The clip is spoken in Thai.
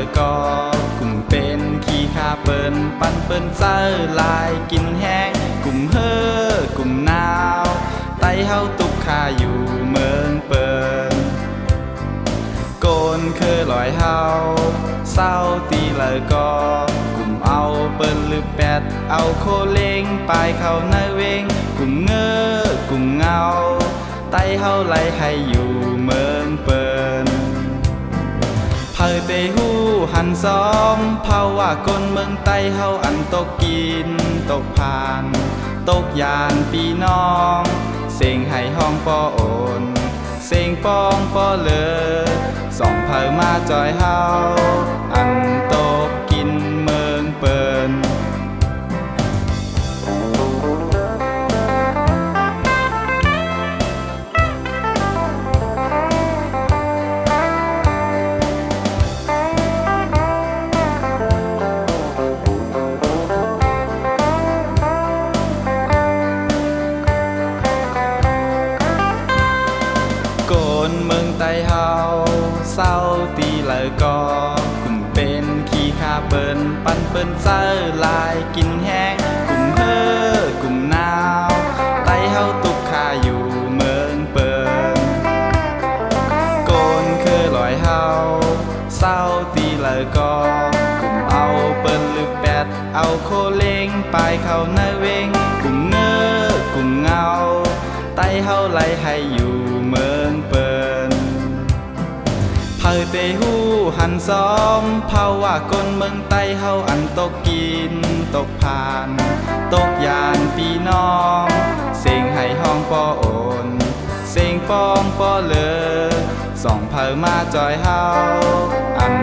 เลยก็กุ่มเป็นขี้ข้าเปิ้นปันเปิ้นเซอลายกินแห้งกุ่มเฮ่อกุ่มหนาวไตเฮาตุกข้าอยู่เมืองเปิ้นโกนคือลอยเฮาเศร้าตีเลยก็กุ่มเอาเปิ้นหรือแปดเอาโคเล้งปลายเข้าในเวงกุ่มเงอกุ่มเงาไตเฮาไล่ให้อยู่เมืองเปิ้นเผยเตหูหันซ้อมเผาว่าคนเมืองไตเฮาอันตกกินตกผ่านตกยานปีน้องเสียงให้ห้องปอโอนเสียงปองปอเลอสองเผยมาจอยเฮาอันตกกินเมืองเปิ้นโกนเมืองไตเฮาเศร้าตีเลยก็กุ่มเป็นขี้ข้าเปิ้นปันเปิ้นเซอลายกินแห้งกุ่มเฮ่อกุ่มหนาวไตเฮาตุกข้าอยู่เมืองเปิ้นโกนคือลอยเฮาเศร้าตีเลยก็กุ่มเอาเปิ้นหรือแปดเอาโคเล้งปลายเข้าในเวงกุ่มเงอกุ่มเงาไตเฮาไล่ให้อยู่เมืองเปิ้นเผยเตหูหันซ้อมเผาว่าคนเมืองไตเฮาอันตกกินตกผ่านตกยานปีน้องเสียงให้ห้องปอโอนเสียงปองปอเลอสองเผยมาจอยเฮาอัน